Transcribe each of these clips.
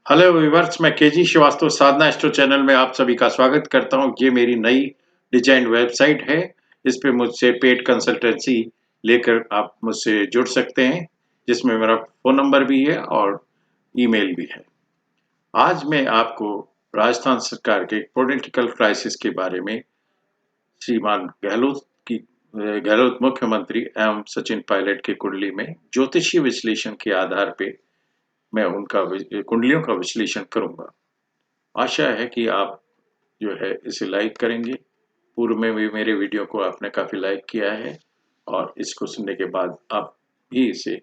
Hello viewers, मैं KG Srivastava साधना store channel में आप सभी का स्वागत करता हूं। ये मेरी नई डिजाइन वेबसाइट है। इस पे मुझसे पेड कंसल्टेंसी लेकर आप मुझसे जुड़ सकते हैं, जिसमें मेरा फ़ोन नंबर भी है और ईमेल भी है। आज मैं आपको राजस्थान सरकार के पॉलिटिकल क्राइसिस के बारे में श्रीमान गहलोत मुख्यमंत्री एवं सचिन पायलट की कुंडली में ज्योतिषीय विश्लेषण के आधार पे मैं उनका कुंडलियों का विश्लेषण करूंगा। आशा है कि आप जो है इसे लाइक करेंगे। पूर्व में भी मेरे वीडियो को आपने काफ़ी लाइक किया है और इसको सुनने के बाद आप भी इसे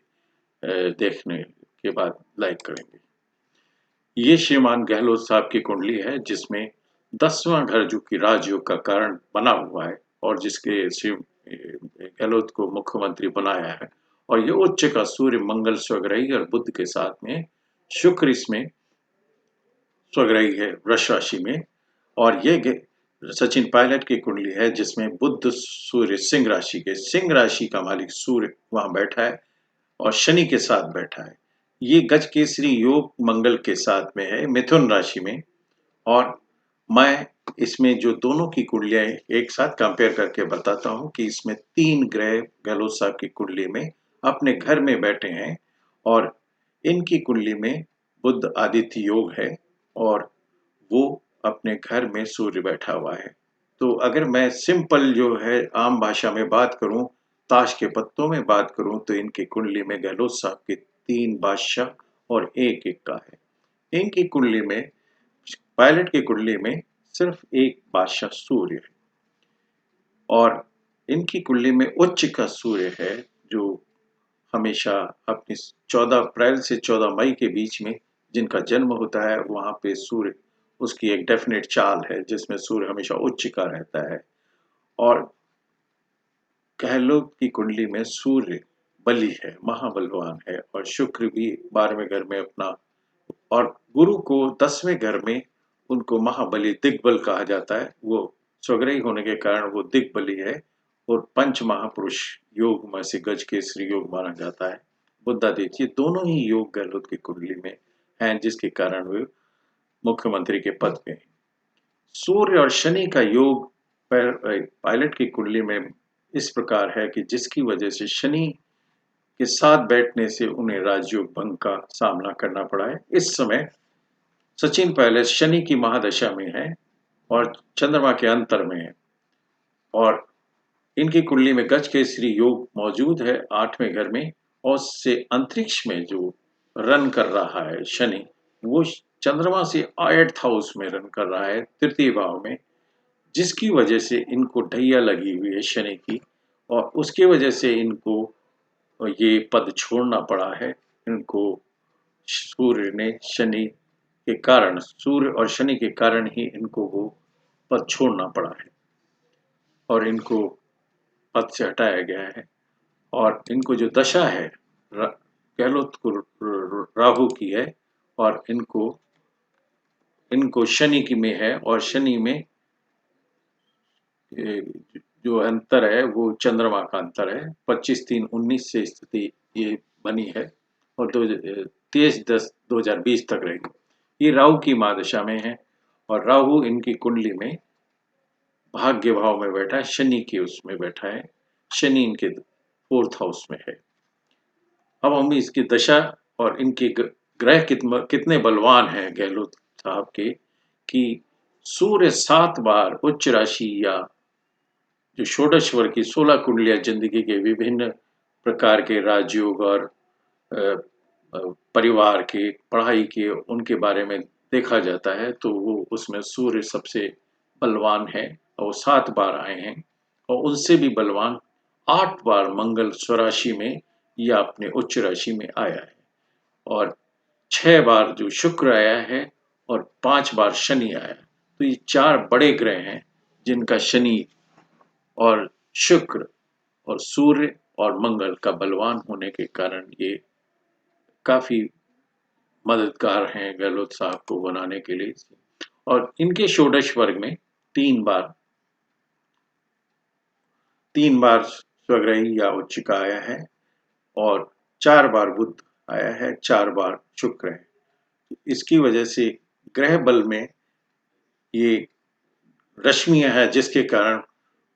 देखने के बाद लाइक करेंगे। ये श्रीमान गहलोत साहब की कुंडली है, जिसमें 10वां घर जो कि राजयोग का कारण बना हुआ है और जिसके श्री गहलोत को मुख्यमंत्री बनाया है। और ये उच्च का सूर्य, मंगल स्वग्रही और बुध के साथ में शुक्र इसमें स्वग्रही है वृष राशि में। और ये सचिन पायलट की कुंडली है, जिसमें बुध सूर्य सिंह राशि का मालिक सूर्य वहां बैठा है और शनि के साथ बैठा है। ये गज केसरी योग मंगल के साथ में है मिथुन राशि में। और मैं इसमें जो दोनों की कुंडलियां एक साथ कंपेयर करके बताता हूं कि इसमें 3 ग्रह गहलोत साहब की कुंडली में अपने घर में बैठे हैं और इनकी कुंडली में बुध आदित्य योग है और वो अपने घर में सूर्य बैठा हुआ है। तो अगर मैं सिंपल जो है आम भाषा में बात करूं, ताश के पत्तों में बात करूं, तो इनकी कुंडली में गहलोत साहब के 3 बादशाह और 1 इक्का है। इनकी कुंडली में, पायलट की कुंडली में सिर्फ 1 बादशाह सूर्य है और इनकी कुंडली में उच्च का सूर्य है, जो हमेशा अपनी 14 अप्रैल से 14 मई के बीच में जिनका जन्म होता है, वहाँ पे सूर्य, उसकी एक डेफिनेट चाल है जिसमें सूर्य हमेशा उच्च का रहता है। और गहलोत की कुंडली में सूर्य बली है, महाबलवान है और शुक्र भी 12वें घर में अपना, और गुरु को 10वें घर में उनको महाबली दिग्बल कहा जाता है। वो स्वग्रही होने के कारण वो दिग्बली है और पंच महापुरुष योग में से गज केसरी योग माना जाता है। बुद्धादित्य, ये दोनों ही योग गहलोत की कुंडली में हैं, जिसके कारण वे मुख्यमंत्री के पद पे हैं। सूर्य और शनि का योग पायलट की कुंडली में इस प्रकार है कि जिसकी वजह से शनि के साथ बैठने से उन्हें राजयोग भंग का सामना करना पड़ा है। इस समय सचिन पायलट शनि की महादशा में है और चंद्रमा के अंतर में है और इनकी कुंडली में गज केसरी योग मौजूद है 8वें घर में। और उससे अंतरिक्ष में जो रन कर रहा है शनि, वो चंद्रमा से 8th हाउस में रन कर रहा है, तृतीय भाव में, जिसकी वजह से इनको ढैया लगी हुई है शनि की और उसकी वजह से इनको ये पद छोड़ना पड़ा है। इनको सूर्य ने शनि के कारण, सूर्य और शनि के कारण ही इनको वो पद छोड़ना पड़ा है और इनको पद से हटाया गया है। और इनको जो दशा है गहलोत को राहु की है और इनको इनको शनि की में है और शनि में जो अंतर है वो चंद्रमा का अंतर है। 25/3/19 से स्थिति ये बनी है और 23/10/2020 तक रहेगी। ये राहु की महादशा में है और राहु इनकी कुंडली में भाग्य भाव में बैठा है, शनि के उसमें बैठा है। शनि इनके 4th हाउस में है। अब हम इसकी दशा और इनके ग्रह कितने बलवान हैं गहलोत साहब के, कि सूर्य 7 बार उच्च राशि या जो षोडश वर्ग की 16 कुंडलियां जिंदगी के विभिन्न प्रकार के राजयोग और अ, परिवार के, पढ़ाई के, उनके बारे में देखा जाता है, तो वो उसमें सूर्य सबसे बलवान है और 7 बार आए हैं। और उनसे भी बलवान 8 बार मंगल स्वराशि में या अपने उच्च राशि में आया है और 6 बार जो शुक्र आया है और 5 बार शनि आया है। तो ये 4 बड़े ग्रह हैं जिनका शनि और शुक्र और सूर्य और मंगल का बलवान होने के कारण ये काफी मददगार हैं गहलोत साहब को बनाने के लिए। और इनके षोडश वर्ग में 3 बार 3 बार स्वग्रही या उच्च का आया है और 4 बार बुध आया है, 4 बार शुक्र है। इसकी वजह से ग्रह बल में ये रश्मियाँ है, जिसके कारण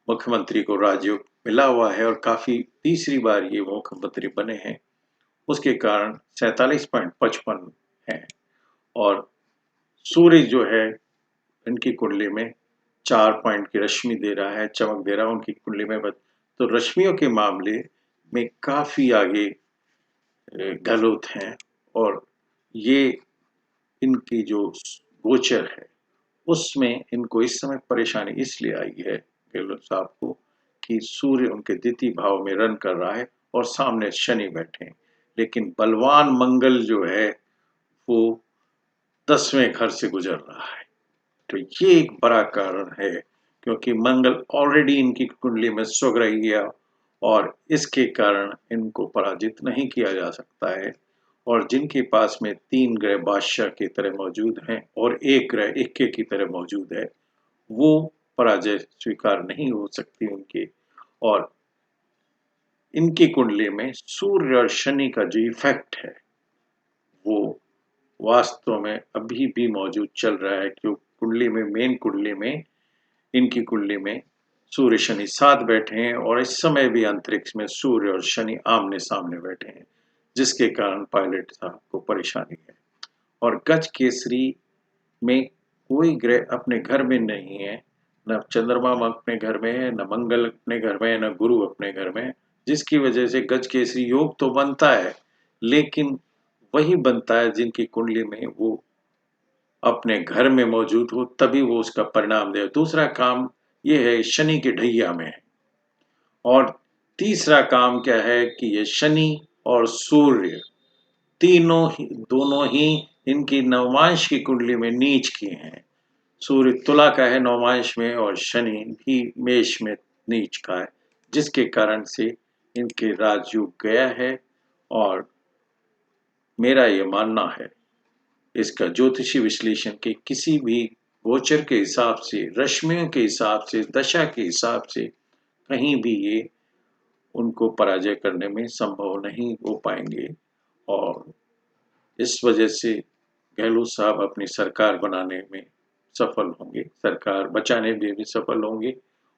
मुख्यमंत्री को राजयोग मिला हुआ है और काफ़ी तीसरी बार ये मुख्यमंत्री बने हैं। उसके कारण 47.55 है और सूर्य जो है इनकी कुंडली में 4 पॉइंट की रश्मि दे रहा है, चमक दे रहा है उनकी कुंडली में। तो रश्मियों के मामले में काफ़ी आगे गहलोत हैं और ये इनकी जो गोचर है उसमें इनको इस समय परेशानी इसलिए आई है गहलोत साहब को कि सूर्य उनके द्वितीय भाव में रन कर रहा है और सामने शनि बैठे हैं, लेकिन बलवान मंगल जो है वो 10वें घर से गुजर रहा है। तो ये एक बड़ा कारण है, क्योंकि मंगल ऑलरेडी इनकी कुंडली में स्वग्रही गया और इसके कारण इनको पराजित नहीं किया जा सकता है। और जिनके पास में 3 ग्रह बादशाह की तरह मौजूद हैं और 1 ग्रह इक्के की तरह मौजूद है, वो पराजय स्वीकार नहीं हो सकती उनकी। और इनकी कुंडली में सूर्य और शनि का जो इफेक्ट है वो वास्तव में अभी भी मौजूद चल रहा है, क्यों कुंडली में मेन कुंडली में इनकी कुंडली में सूर्य शनि साथ बैठे हैं और इस समय भी अंतरिक्ष में सूर्य और शनि आमने सामने बैठे हैं, जिसके कारण पायलट साहब को परेशानी है। और गज केसरी में कोई ग्रह अपने घर में नहीं है, न चंद्रमा अपने घर में है, न मंगल अपने घर में है, न गुरु अपने घर में है, जिसकी वजह से गज केसरी योग तो बनता है, लेकिन वही बनता है जिनकी कुंडली में वो अपने घर में मौजूद हो, तभी वो उसका परिणाम दे। दूसरा काम ये है शनि के ढैया में है और तीसरा काम क्या है कि ये शनि और सूर्य दोनों ही इनकी नवमांश की कुंडली में नीच किए हैं। सूर्य तुला का है नवमांश में और शनि भी मेष में नीच का है, जिसके कारण से इनके राजयोग गया है। और मेरा ये मानना है इसका ज्योतिषी विश्लेषण के किसी भी गोचर के हिसाब से, रश्मियों के हिसाब से, दशा के हिसाब से कहीं भी ये उनको पराजय करने में संभव नहीं हो पाएंगे। और इस वजह से गहलोत साहब अपनी सरकार बनाने में सफल होंगे, सरकार बचाने में भी सफल होंगे।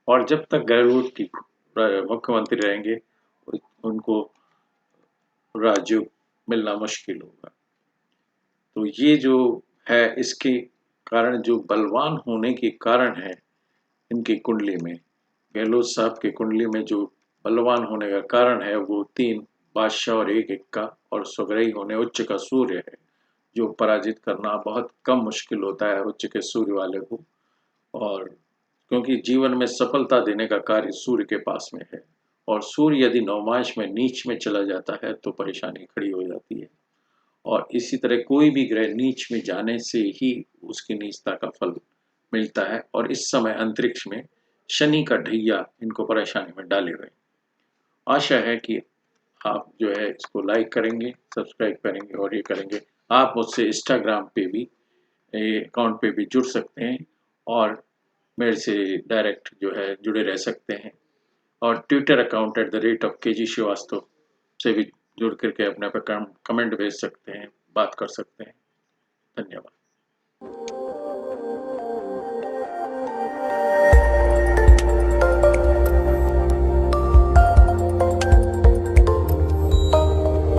और जब तक गहलोत की मुख्यमंत्री रहेंगे उनको राजयोग मिलना मुश्किल होगा। तो ये जो है इसके कारण, जो बलवान होने के कारण है इनकी कुंडली में, गहलोत साहब की कुंडली में जो बलवान होने का कारण है वो 3 बादशाह और 1 इक्का और स्वग्रही होने उच्च का सूर्य है, जो पराजित करना बहुत कम मुश्किल होता है उच्च के सूर्य वाले को। और क्योंकि जीवन में सफलता देने का कार्य सूर्य के पास में है और सूर्य यदि नवमांश में नीच में चला जाता है तो परेशानी खड़ी हो जाती है। और इसी तरह कोई भी ग्रह नीच में जाने से ही उसकी नीचता का फल मिलता है और इस समय अंतरिक्ष में शनि का ढैया इनको परेशानी में डाले हुए। आशा है कि आप जो है इसको लाइक करेंगे, सब्सक्राइब करेंगे और ये करेंगे। आप मुझसे इंस्टाग्राम पे भी अकाउंट पे भी जुड़ सकते हैं और मेरे से डायरेक्ट जो है जुड़े रह सकते हैं। और ट्विटर अकाउंट @KG श्रीवास्तव से भी जुड़ करके अपने पे कमेंट भेज सकते हैं, बात कर सकते हैं। धन्यवाद।